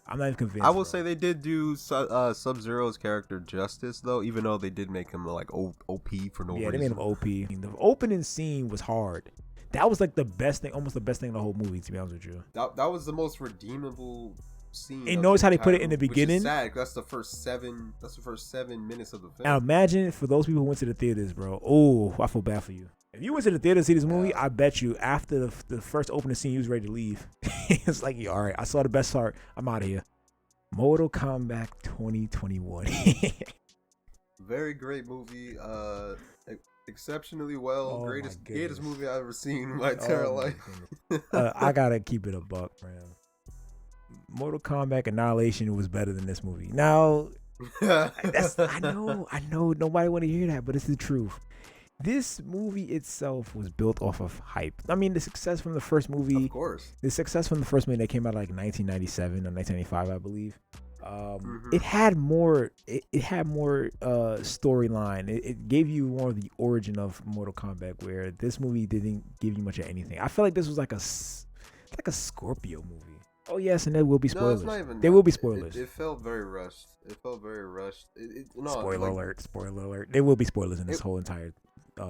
I'm not even convinced. I will bro. say they did do Sub-Zero's character justice, though, even though they did make him like OP for no reason. Yeah, they made him OP. The opening scene was hard. That was like the best thing, almost the best thing in the whole movie, to be honest with you. That was the most redeemable scene. And notice how they put it in the movie, beginning. Which is sad. That's the first 7 minutes of the film. Now imagine for those people who went to the theaters, bro. Oh, I feel bad for you. If you went to the theater to see this movie, I bet you after the first opening scene, you was ready to leave. It's like, yeah, all right, I saw the best part. I'm out of here. Mortal Kombat 2021. Very great movie. Exceptionally well. Greatest movie I've ever seen in my entire life. I gotta keep it a buck, man. Mortal Kombat Annihilation was better than this movie. Now, I know nobody want to hear that, but it's the truth. This movie itself was built off of hype. I mean, the success from the first movie. Of course. The success from the first movie that came out like 1997 or 1995, I believe. It had more. It had more storyline. It gave you more of the origin of Mortal Kombat, where this movie didn't give you much of anything. I feel like this was like a Scorpio movie. Oh yes, and there will be spoilers. No, it's not even there will be spoilers. It felt very rushed. Spoiler alert! Spoiler alert! There will be spoilers in this whole entire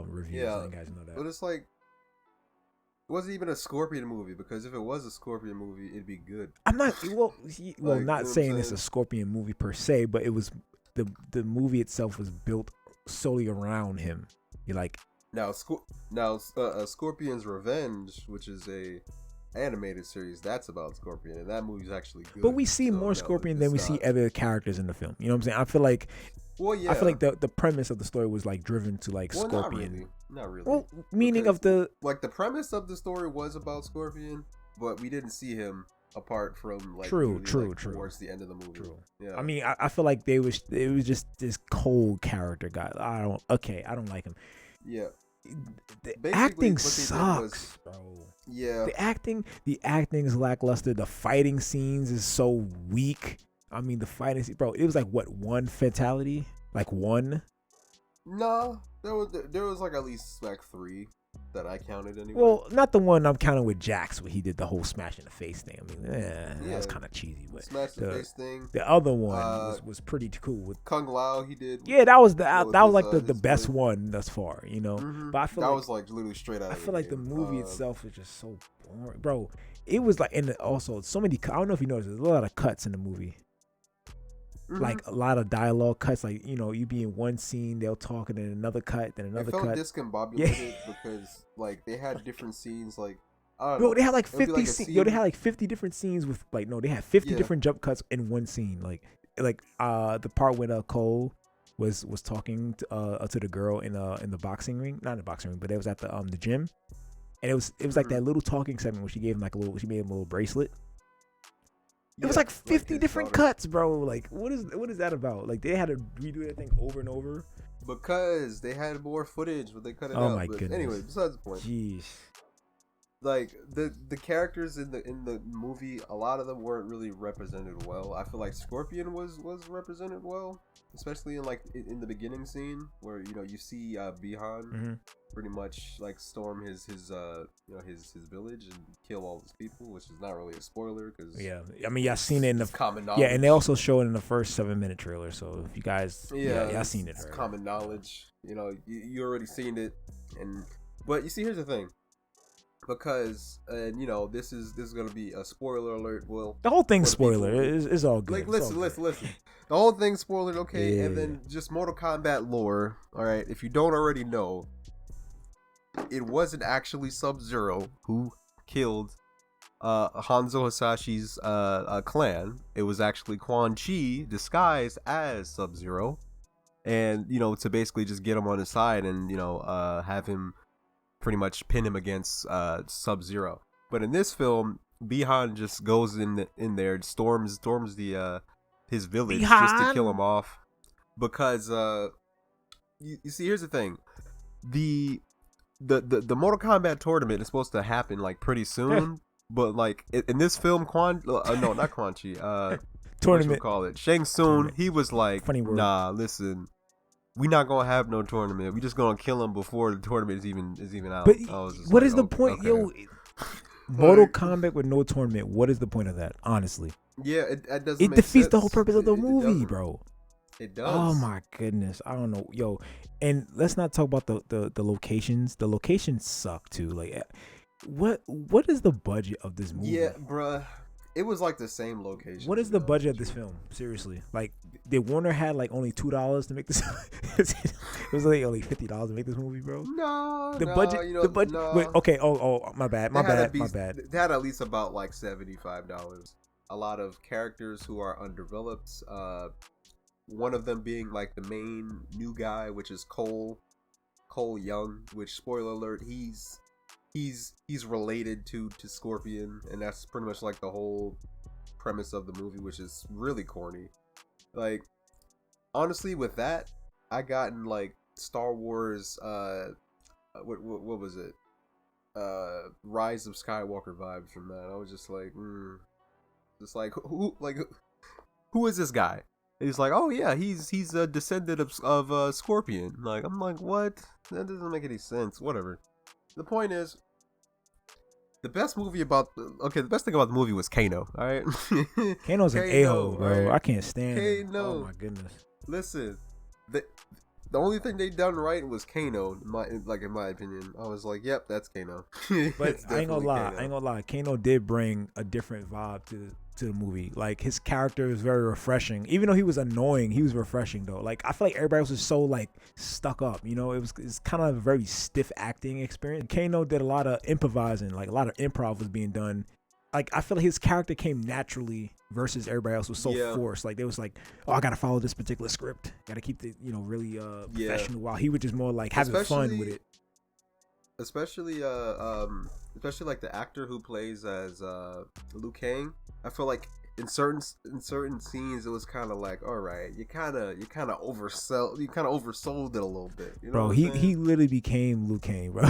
review. Yeah, so you guys know that. But it's like, it wasn't even a Scorpion movie, because if it was a Scorpion movie, it'd be good. I'm not not saying it's a saying? Scorpion movie per se, but it was the movie itself was built solely around him. You're like Scorpion's Revenge, which is a animated series, that's about Scorpion, and that movie's actually good. But we see more Scorpion than we see other characters in the film. You know what I'm saying? I feel like I feel like the premise of the story was like driven to like Scorpion. Not really. Well, meaning of the the premise of the story was about Scorpion, but we didn't see him apart from like true towards the end of the movie. True. Yeah. I mean, I feel like it was just this cold character guy. I don't like him. Yeah. The Basically, acting what they did sucks, bro. Yeah. The acting is lackluster. The fighting scenes is so weak. I mean, the fighting scene, bro. It was like what, one fatality? Like one? No, there was like at least like 3 that I counted anyway. Well, not the one I'm counting with Jax where he did the whole smash in the face thing. I mean, that was kind of cheesy. But smash the face thing. The other one was pretty cool. With Kung Lao, he did. Yeah, that was like the best one thus far. You know, but I feel that was like literally straight out. I feel like the movie itself is just so boring, bro. It was like, and also so many. I don't know if you noticed, there's a lot of cuts in the movie. Like a lot of dialogue cuts, like, you know, you be in one scene, they'll talk, and then another cut, then another cut. It felt discombobulated because like they had different scenes, like I don't know. They had like 50 scenes. They had like 50 different scenes with like they had 50 different jump cuts in one scene. Like the part when Cole was talking to the girl in the boxing ring, not in the boxing ring, but it was at the gym, and it was like that little talking segment where she gave him she made him a little bracelet. It was like 50 different cuts, bro. Like, what is that about? Like, they had to redo that thing over and over because they had more footage, but they cut it out. Oh my goodness. Anyway, besides the point. Jeez. Like the characters in the movie, a lot of them weren't really represented well. I feel like Scorpion was represented well, especially in the beginning scene where you see Bihan pretty much like storm his village and kill all his people, which is not really a spoiler because I mean, y'all seen it in the common knowledge. Yeah, and they also show it in the first 7-minute trailer. So if you guys y'all seen it. It's common knowledge. You already seen it, but you see, here's the thing. Because this is gonna be a spoiler alert. Well, the whole thing's spoiler. It's all good. Like, listen. The whole thing's spoilered, okay? Yeah. And then just Mortal Kombat lore. All right, if you don't already know, it wasn't actually Sub-Zero who killed Hanzo Hasashi's clan. It was actually Quan Chi disguised as Sub-Zero, and to basically just get him on his side and have him pretty much pin him against Sub-Zero. But in this film, Bihan just goes in there, storms the his village just to kill him off. Because you see, here's the thing: the Mortal Kombat tournament is supposed to happen like pretty soon, but like in this film, not Quan Chi, tournament, call it Shang Tsung. He was like, nah, listen. We not gonna have no tournament. We just gonna kill him before the tournament is even out. But what is the point, yo? Mortal Kombat with no tournament. What is the point of that? Honestly, Yeah, it doesn't It make defeats sense. the whole purpose of the It movie, doesn't. bro. It does. Oh my goodness, I don't know, yo. And let's not talk about the locations. The locations suck too. Like, what is the budget of this movie? Yeah, bruh. It was like the same location. What is the budget of this film? Seriously, like, did Warner had like only $2 to make this? It was like only $50 to make this movie, bro. No, The budget. You know, The budget. no. Wait, okay. Oh, my bad. My bad. They had at least about like $75. A lot of characters who are undeveloped. One of them being like the main new guy, which is Cole Young. Which, spoiler alert, he's related to Scorpion, and that's pretty much like the whole premise of the movie, which is really corny. Like, honestly, with that, I gotten like Star Wars, what was it? Rise of Skywalker vibes from that. I was just like, who is this guy? And he's like, oh yeah, he's a descendant of Scorpion. Like, I'm like, what? That doesn't make any sense. Whatever. The point is, the best thing about the movie was Kano. All right, Kano's an a-hole, bro. Right? I can't stand him. Kano. Oh my goodness. Listen, the only thing they done right was Kano. In my opinion, I was like, yep, that's Kano. But I ain't gonna lie. Kano did bring a different vibe to the movie. Like, his character is very refreshing. Even though he was annoying, he was refreshing though. Like, I feel like everybody else was so like stuck up. You know, it's kind of a very stiff acting experience. Kano did a lot of improvising. Like, a lot of improv was being done. Like, I feel like his character came naturally versus everybody else was so forced. Like, they was like, oh, I gotta follow this particular script. Gotta keep the really professional. While he was just more like having fun with it. Especially like the actor who plays as Liu Kang. I feel like in certain scenes it was kind of like, all right, you kind of oversold it a little bit. You know, bro? He literally became Liu Kang, bro.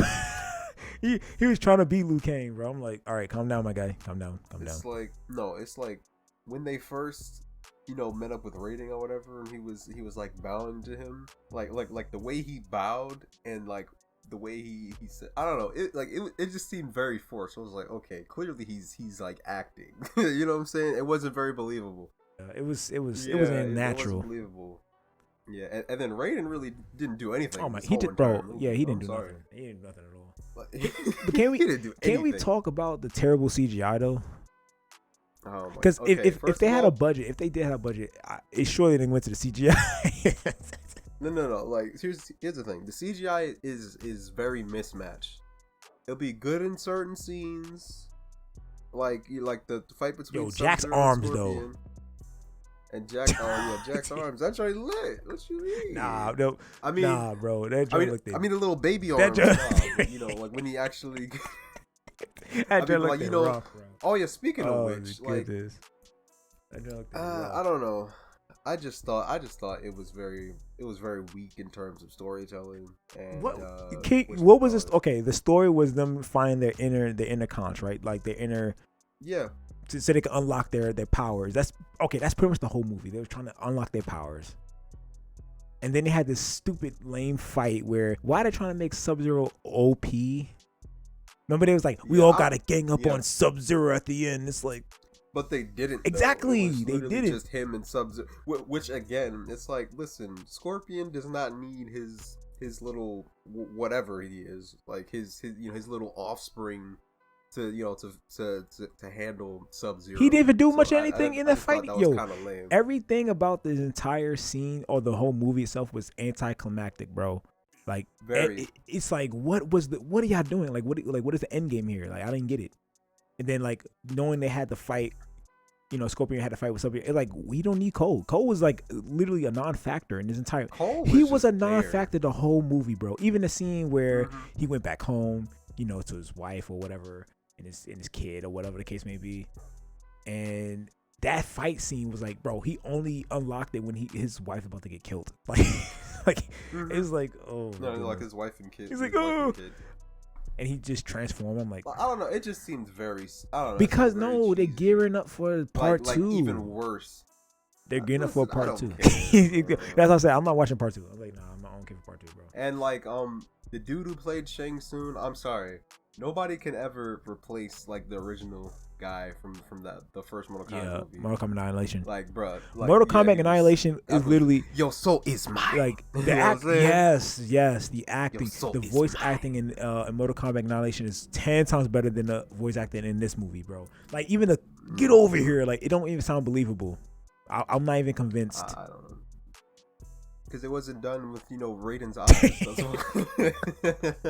he was trying to be Liu Kang, bro. I'm like, all right, calm down, my guy, calm down. It's like when they first met up with Raiden or whatever, and he was like bowing to him, like the way he bowed and like the way he said, I don't know, it just seemed very forced. I was like, okay, clearly he's like acting. You know what I'm saying? It wasn't very believable. It was unnatural. It wasn't believable. Yeah, and then Raiden really didn't do anything. Oh my, he did, bro. Movie. Yeah, he didn't do nothing. He didn't do nothing at all. But can we talk about the terrible CGI though? Because if they had a budget, if they did have a budget, it surely didn't went to the CGI. No. Like, here's the thing: the CGI is very mismatched. It'll be good in certain scenes, like the fight between Jack's arms though. And Jack's arms. That's right, lit. What you mean? Nah, bro. That I mean, the little baby arms. Like when he actually. Rough, oh yeah. Speaking of which, like, I don't know. I just thought it was very weak in terms of storytelling. And what was this? Okay, the story was them finding their inner cons, right? Like their inner. Yeah. So they can unlock their powers. That's pretty much the whole movie. They were trying to unlock their powers. And then they had this stupid lame fight where why are they trying to make Sub-Zero OP? Remember they was like, we all gotta gang up on Sub-Zero at the end. It's like, but they didn't. Exactly, they didn't. Just him and Sub-Zero. Which again, it's like, listen, Scorpion does not need his little whatever he is, like his little offspring to handle Sub-Zero. He didn't even do much anything in that fight. That was kind of lame. Everything about this entire scene or the whole movie itself was anticlimactic, bro. Like, it's like, what are y'all doing? Like, what is the end game here? Like, I didn't get it. And then, like, knowing they had to fight, Scorpion had to fight with somebody. It's like, we don't need Cole. Cole was like literally a non-factor in this entire. He was a non-factor the whole movie, bro. Even the scene where he went back home, to his wife or whatever, and his kid or whatever the case may be, and that fight scene was like, bro, he only unlocked it when his wife about to get killed. Like, it's like, oh no, like his wife and kid. He's like, oh, and he just transformed. I'm like, I don't know. It just seems very. I don't know. Because they're gearing up for part 2. Even worse. They're gearing up for part 2. That's what I said. I'm not watching part 2. I'm like, nah, I don't care for part 2, bro. And like, the dude who played Shang Tsung, I'm sorry, nobody can ever replace like the original guy from the first Mortal Kombat movie. Mortal Kombat Annihilation. Like, bruh, like, Mortal Kombat Annihilation is literally so is mine. Like the the acting, the voice acting in Mortal Kombat Annihilation is 10 times better than the voice acting in this movie, bro. Like even the get over here, like it don't even sound believable. I'm not even convinced. I don't know. Because it wasn't done with Raiden's eyes. It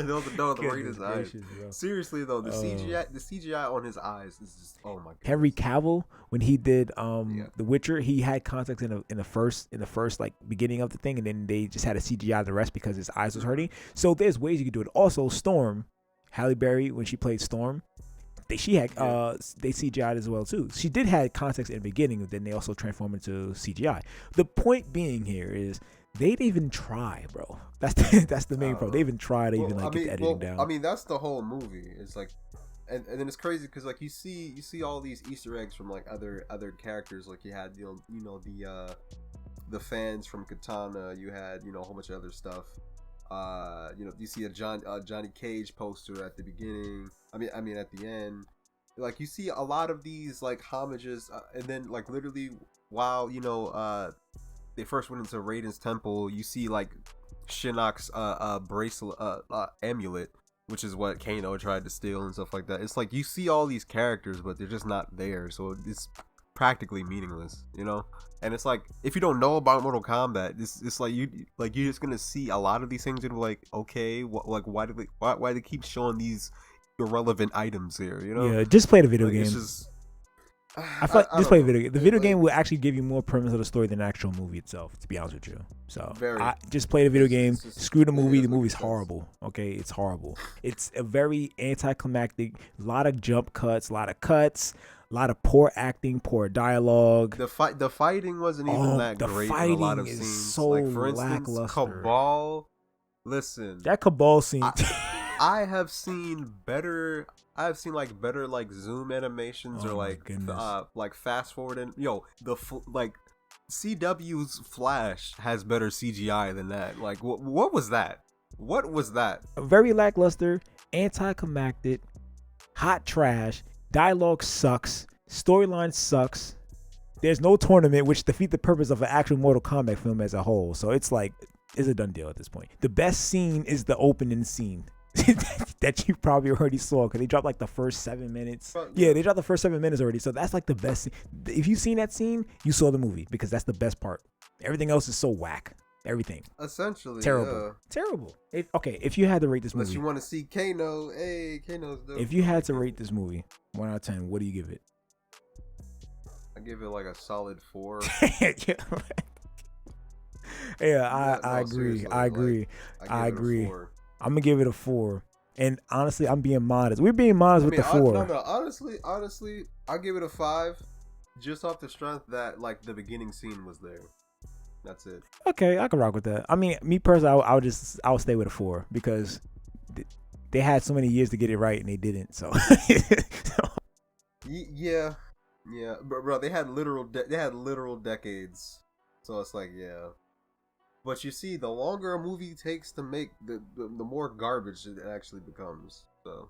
wasn't done with Raiden's eyes. Bro. Seriously though, the CGI on his eyes is just my god. Henry Cavill, when he did The Witcher, he had contacts in the first like beginning of the thing, and then they just had a CGI the rest because his eyes was hurting. So there's ways you could do it. Also, Storm, Halle Berry, when she played Storm, she had they CGI'd as well too. She did have context in the beginning, but then they also transformed into CGI. The point being here is they didn't even try, bro. That's the main problem. They even try to get the editing down. I mean, that's the whole movie. It's like, and then it's crazy because like you see all these Easter eggs from like other characters. Like you had the fans from Katana. You had a whole bunch of other stuff. You see a Johnny Cage poster at the beginning. I mean at the end. Like you see a lot of these like homages, and then like literally while they first went into Raiden's temple, you see like Shinnok's bracelet, amulet, which is what Kano tried to steal and stuff like that. It's like you see all these characters, but they're just not there, so it's practically meaningless, And it's like if you don't know about Mortal Kombat, it's like you're just gonna see a lot of these things and be like, okay, why do they keep showing these irrelevant items here? Yeah, just play the video game. It's just, I feel like just play a video game. The video game will actually give you more premise of the story than the actual movie itself, to be honest with you. So just play the video game. Screw the movie. The movie's horrible. Okay, it's horrible. It's a very anticlimactic. A lot of jump cuts. A lot of cuts. A lot of poor acting, poor dialogue. The fighting wasn't even that great. The fighting in a lot of is scenes. so like for instance, lackluster. Cabal. Listen, that Cabal scene. I have seen better. I've seen like better like zoom animations or like fast forward and CW's Flash has better CGI than that. Like what was that? What was that? Very lackluster, anticlimactic, hot trash. Dialogue sucks. Storyline sucks. There's no tournament, which defeat the purpose of an actual Mortal Kombat film as a whole. So it's like it's a done deal at this point. The best scene is the opening scene. That you probably already saw because they dropped like the first 7 minutes. Yeah, they dropped the first 7 minutes already. So that's like the best scene. If you've seen that scene, you saw the movie because that's the best part. Everything else is so whack. Everything. Essentially. Terrible. Terrible. If you had to rate this movie. Unless you want to see Kano. Hey, Kano's dope. If you had to rate this movie 1 out of 10, what do you give it? I give it like a solid 4. Yeah, I agree. I agree. I agree. I'm gonna give it a 4, and honestly, I'm being modest. We're being modest with the 4. No. Honestly, I'll give it a 5, just off the strength that like the beginning scene was there. That's it. Okay, I can rock with that. I mean, me personally, I'll stay with a 4 because they had so many years to get it right and they didn't. So. Yeah, but bro, they had literal decades. So it's like, yeah. But you see, the longer a movie takes to make, the more garbage it actually becomes. So